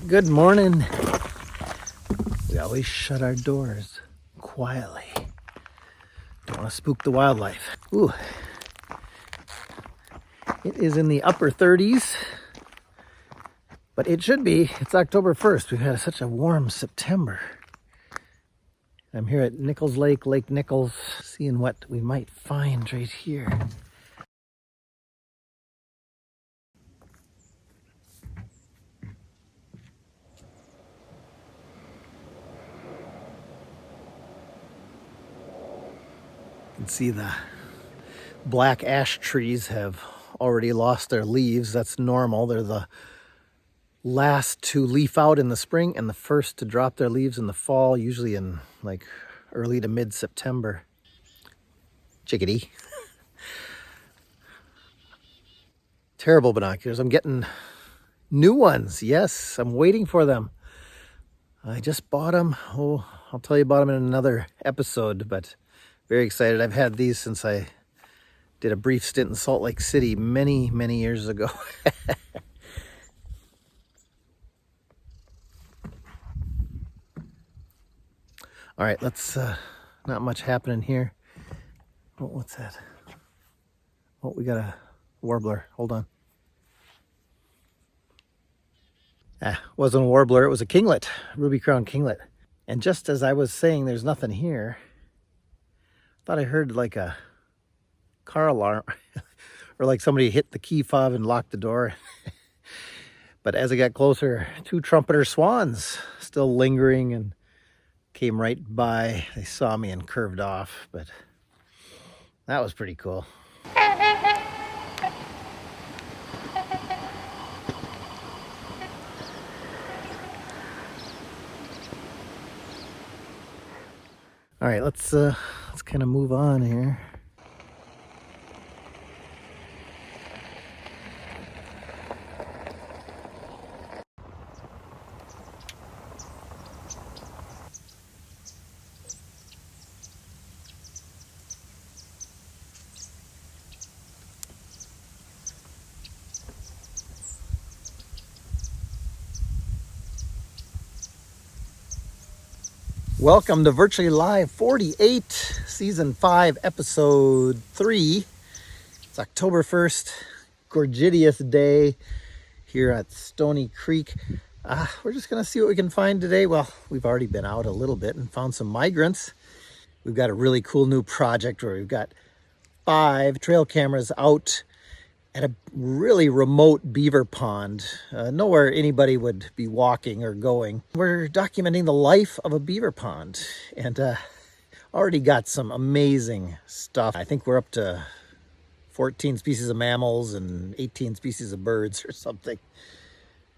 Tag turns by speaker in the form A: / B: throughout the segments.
A: Good morning. We always shut our doors quietly. Don't want to spook the wildlife. Ooh. It is in the upper 30s, but it should be. It's October 1st. We've had such a warm September. I'm here at Nichols Lake, Lake Nichols, seeing what we might find right here. You can see the black ash trees have already lost their leaves. That's normal. They're the last to leaf out in the spring and the first to drop their leaves in the fall, usually in like early to mid-September. Chickadee. Terrible binoculars. I'm getting new ones. Yes, I'm waiting for them. I just bought them. Oh, I'll tell you about them in another episode, but very excited. I've had these since I did a brief stint in Salt Lake City many, many years ago. All right, let's, not much happening here. Oh, what's that? Oh, we got a warbler. Hold on. Wasn't a warbler, it was a kinglet, ruby-crowned kinglet. And just as I was saying there's nothing here, thought I heard like a car alarm or like somebody hit the key fob and locked the door. But as I got closer, two trumpeter swans still lingering and came right by. They saw me and curved off, but that was pretty cool. All right, let's kind of move on here. Welcome to Virtually Live 48, Season 5, Episode 3. It's October 1st, gorgeous day here at Stony Creek. We're just going to see what we can find today. Well, we've already been out a little bit and found some migrants. We've got a really cool new project where we've got 5 trail cameras out at a really remote beaver pond, nowhere anybody would be walking or going. We're documenting the life of a beaver pond and already got some amazing stuff. I think we're up to 14 species of mammals and 18 species of birds or something.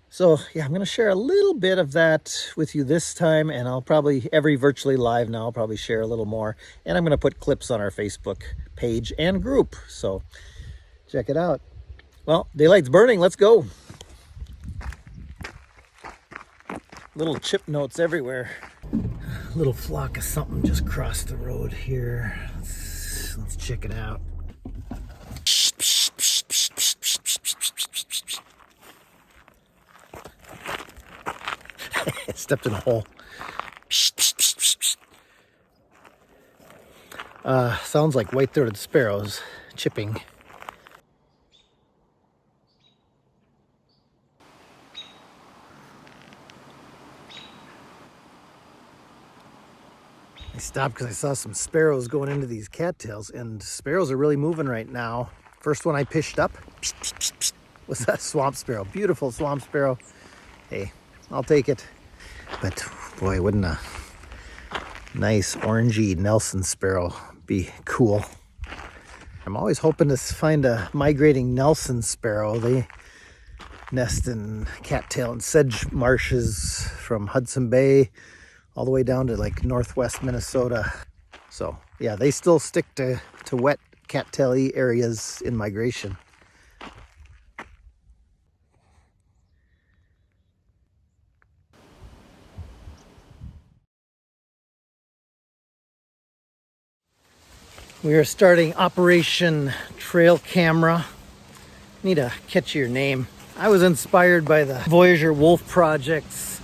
A: So yeah, I'm going to share a little bit of that with you this time, and I'll probably, every Virtually Live now, I'll probably share a little more. And I'm going to put clips on our Facebook page and group. So check it out. Well, daylight's burning. Let's go. Little chip notes everywhere. A little flock of something just crossed the road here. Let's check it out. Stepped in a hole. Sounds like white-throated sparrows chipping. I stopped because I saw some sparrows going into these cattails, and sparrows are really moving right now. First one I pished up was that swamp sparrow. Beautiful swamp sparrow. Hey, I'll take it. But boy, wouldn't a nice orangey Nelson sparrow be cool? I'm always hoping to find a migrating Nelson sparrow. They nest in cattail and sedge marshes from Hudson Bay all the way down to like northwest Minnesota. So yeah, they still stick to wet cattail-y areas in migration. We are starting Operation Trail Camera. Need a catchier name. I was inspired by the Voyager Wolf Project's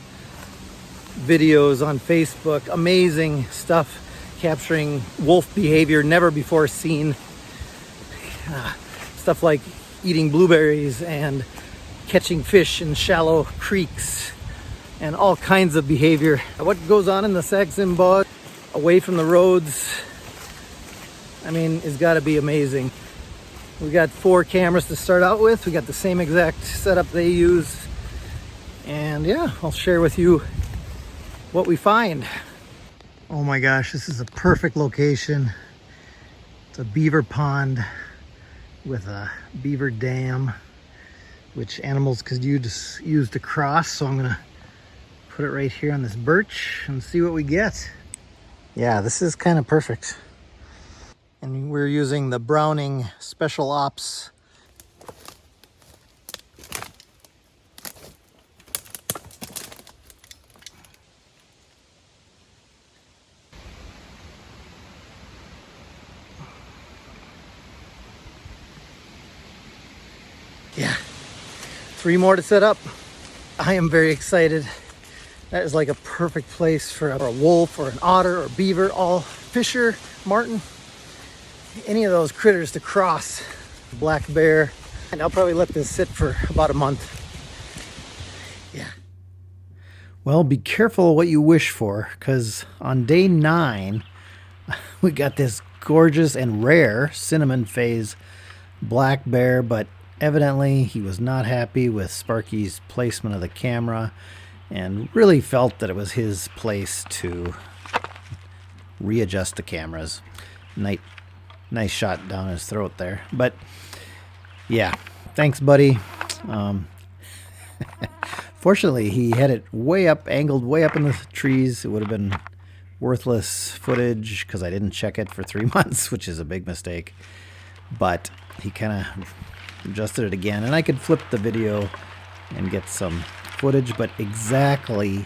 A: videos on Facebook. Amazing stuff capturing wolf behavior never before seen. Stuff like eating blueberries and catching fish in shallow creeks and all kinds of behavior. What goes on in the Sax-Zim Bog away from the roads, I mean, it's got to be amazing. We got 4 cameras to start out with. We got the same exact setup they use. And yeah, I'll share with you what we find. Oh my gosh, this is a perfect location. It's a beaver pond with a beaver dam, which animals could use to cross. So I'm gonna put it right here on this birch and see what we get. Yeah, this is kind of perfect. And we're using the Browning Special Ops. Yeah, 3 more to set up. I am very excited. That is like a perfect place for a wolf or an otter or beaver, all fisher, marten, any of those critters to cross. Black bear. And I'll probably let this sit for about a month. Yeah. Well, be careful what you wish for, because on day 9, we got this gorgeous and rare cinnamon phase black bear, but evidently he was not happy with Sparky's placement of the camera and really felt that it was his place to readjust the cameras. Nice shot down his throat there. But yeah, thanks, buddy. Fortunately, he had it way up, angled way up in the trees. It would have been worthless footage because I didn't check it for 3 months, which is a big mistake. But he kind of adjusted it again, and I could flip the video and get some footage. But exactly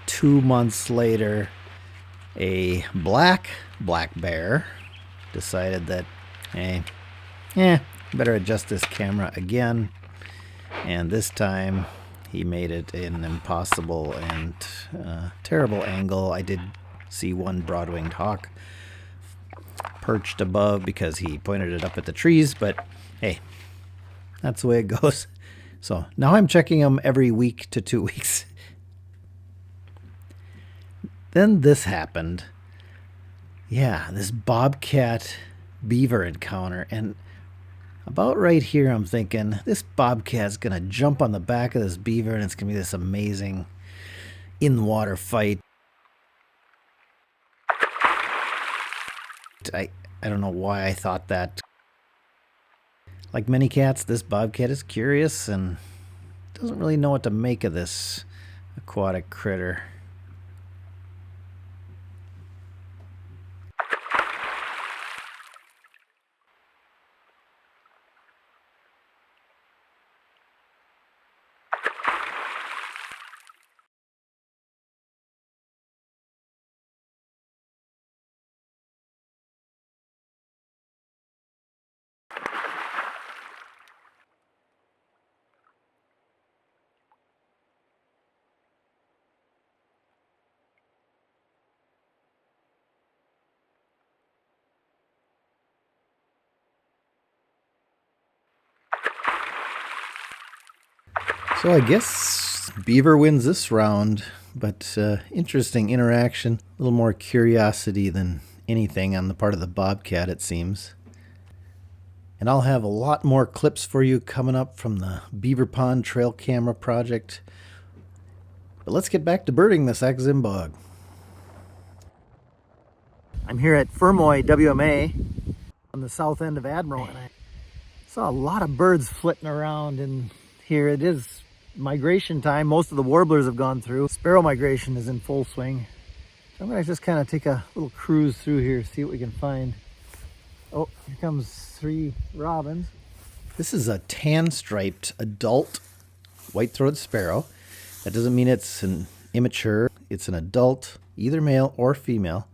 A: 2 months later, a black bear decided that, hey, better adjust this camera again. And this time he made it an impossible and terrible angle. I did see one broad-winged hawk perched above because he pointed it up at the trees, but hey, that's the way it goes. So now I'm checking them every week to 2 weeks. Then this happened. Yeah, this bobcat beaver encounter, and about right here I'm thinking this bobcat's gonna jump on the back of this beaver and it's gonna be this amazing in-water fight. I don't know why I thought that. Like many cats, this bobcat is curious and doesn't really know what to make of this aquatic critter. So I guess beaver wins this round, but interesting interaction. A little more curiosity than anything on the part of the bobcat, it seems. And I'll have a lot more clips for you coming up from the Beaver Pond Trail Camera project. But let's get back to birding the Sax-Zim Bog. I'm here at Fermoy WMA. on the south end of Admiral, and I saw a lot of birds flitting around in here. It is migration time. Most of the warblers have gone through. Sparrow migration is in full swing. So I'm gonna just kind of take a little cruise through here, see what we can find. Oh, here comes 3 robins. This is a tan-striped adult white-throated sparrow. That doesn't mean it's an immature. It's an adult, either male or female.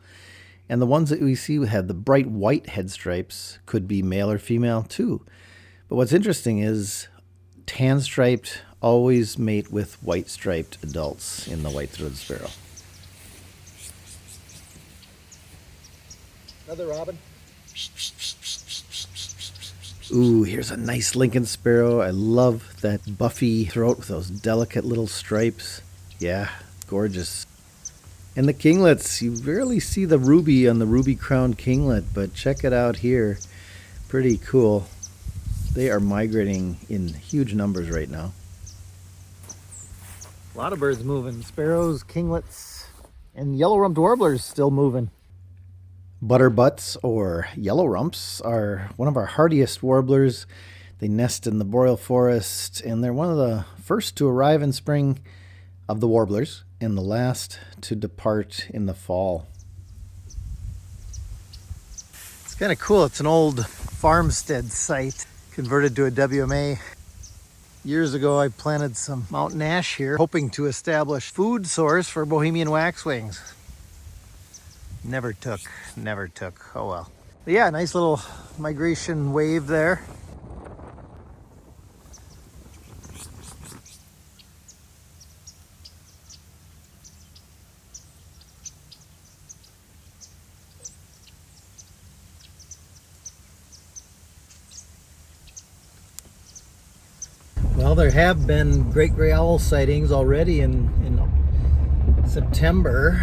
A: And the ones that we see have the bright white head stripes could be male or female too. But what's interesting is tan-striped always mate with white-striped adults in the white-throated sparrow. Another robin. Ooh, here's a nice Lincoln sparrow. I love that buffy throat with those delicate little stripes. Yeah, gorgeous. And the kinglets, you rarely see the ruby on the ruby-crowned kinglet, but check it out here. Pretty cool. They are migrating in huge numbers right now. A lot of birds moving. Sparrows, kinglets, and yellow-rumped warblers still moving. Butterbutts, or yellow rumps, are one of our hardiest warblers. They nest in the boreal forest, and they're one of the first to arrive in spring of the warblers, and the last to depart in the fall. It's kind of cool. It's an old farmstead site converted to a WMA. Years ago, I planted some mountain ash here, hoping to establish food source for Bohemian waxwings. Never took. Oh well. But yeah, nice little migration wave there. Well, there have been great gray owl sightings already in September.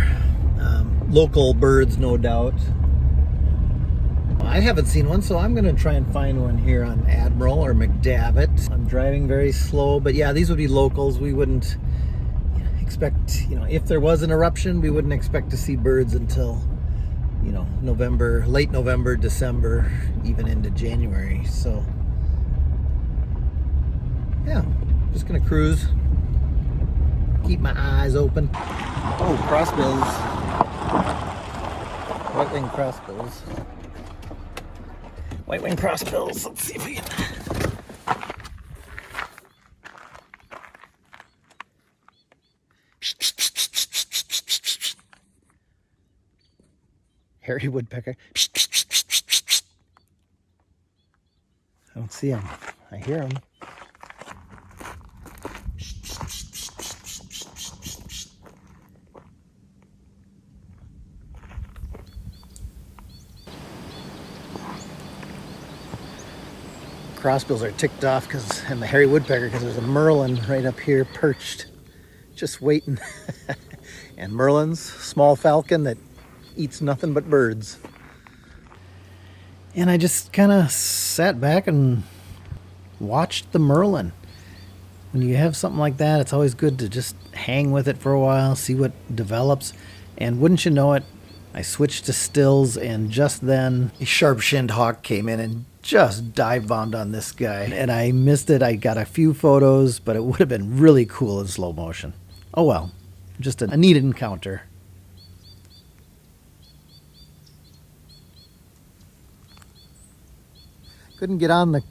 A: Local birds, no doubt. I haven't seen one, so I'm going to try and find one here on Admiral or McDavitt. I'm driving very slow, but yeah, these would be locals. We wouldn't expect, if there was an eruption, we wouldn't expect to see birds until, November, late November, December, even into January. So, yeah, just going to cruise. Keep my eyes open. Oh, crossbills. White-winged crossbills. White-winged crossbills. Let's see if we can. Hairy woodpecker. I don't see him. I hear him. Crossbills are ticked off and the hairy woodpecker because there's a Merlin right up here perched, just waiting. And Merlin's small falcon that eats nothing but birds. And I just kind of sat back and watched the Merlin. When you have something like that, it's always good to just hang with it for a while, see what develops. And wouldn't you know it, I switched to stills, and just then a Sharp-shinned Hawk came in and just dive-bombed on this guy. And I missed it. I got a few photos, but it would have been really cool in slow motion. Oh well, just a neat encounter. Couldn't get on the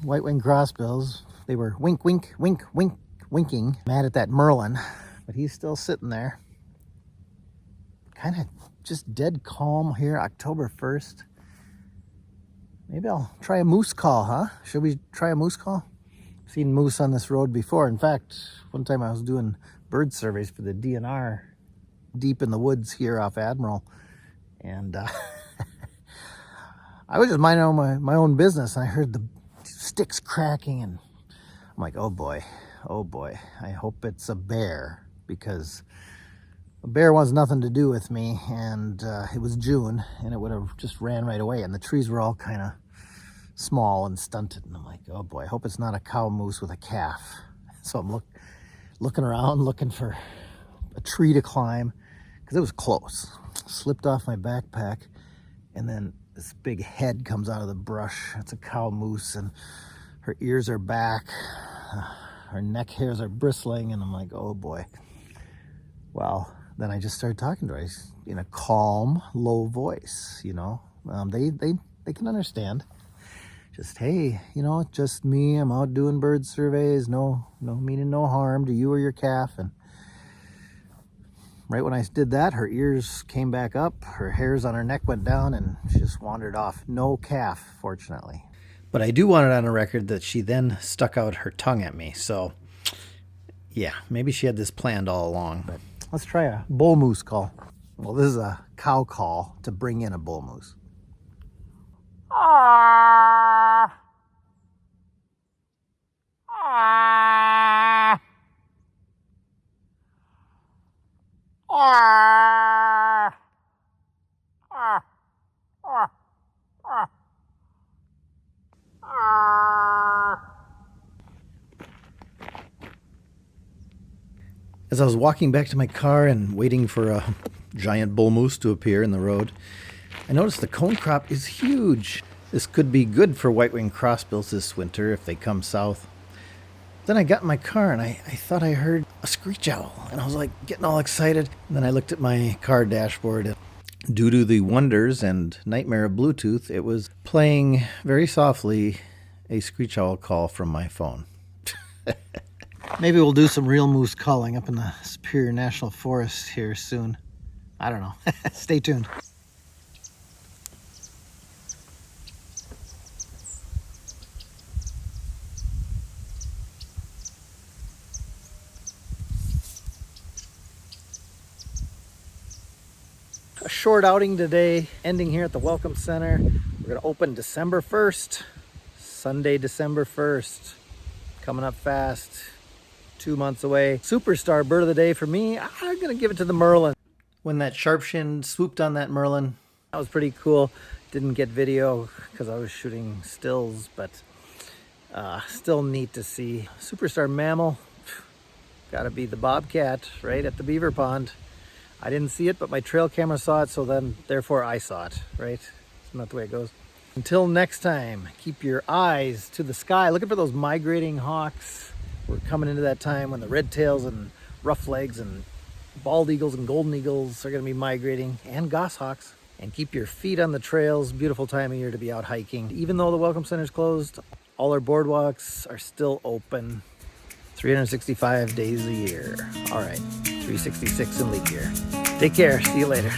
A: white-winged crossbills. They were wink, wink, wink, wink, winking. Mad at that Merlin, but he's still sitting there. Kind of just dead calm here, October 1st. Maybe I'll try a moose call, huh? Should we try a moose call? I've seen moose on this road before. In fact, one time I was doing bird surveys for the DNR deep in the woods here off Admiral. And I was just minding my own business, and I heard the sticks cracking, and I'm like, oh boy, I hope it's a bear, because a bear wants nothing to do with me, and it was June, and it would have just ran right away, and the trees were all kind of small and stunted, and I'm like, oh boy, I hope it's not a cow moose with a calf. So I'm looking around, looking for a tree to climb, because it was close. Slipped off my backpack, and then This big head comes out of the brush. It's a cow moose, and her ears are back. Her neck hairs are bristling, and I'm like, oh boy. Well, then I just started talking to her in a calm, low voice, you know. They can understand. Just, hey, you know, just me. I'm out doing bird surveys. No meaning no harm to you or your calf. And right when I did that, her ears came back up, her hairs on her neck went down, and she just wandered off. No calf, fortunately. But I do want it on a record that she then stuck out her tongue at me. So, yeah, maybe she had this planned all along. But let's try a bull moose call. Well, this is a cow call to bring in a bull moose. Ah. Ah. Ah. Ah. Ah. Ah. As I was walking back to my car and waiting for a giant bull moose to appear in the road, I noticed the cone crop is huge. This could be good for white-winged crossbills this winter if they come south. Then I got in my car and I thought I heard a screech owl, and I was like getting all excited. And then I looked at my car dashboard, and due to the wonders and nightmare of Bluetooth, it was playing very softly a screech owl call from my phone. Maybe we'll do some real moose calling up in the Superior National Forest here soon. I don't know. Stay tuned. A short outing today, ending here at the Welcome Center. We're going to open December 1st, Sunday, December 1st. Coming up fast, 2 months away. Superstar bird of the day for me, I'm going to give it to the Merlin. When that sharp-shinned swooped on that Merlin, that was pretty cool. Didn't get video because I was shooting stills, but still neat to see. Superstar mammal, got to be the Bobcat right at the Beaver pond. I didn't see it, but my trail camera saw it, so then therefore I saw it, right? Isn't that the way it goes? Until next time, keep your eyes to the sky, looking for those migrating hawks. We're coming into that time when the red tails and rough legs and bald eagles and golden eagles are going to be migrating, and goshawks. And keep your feet on the trails. Beautiful time of year to be out hiking. Even though the Welcome Center is closed, all our boardwalks are still open 365 days a year. All right, 366 in leap year. Take care. See you later.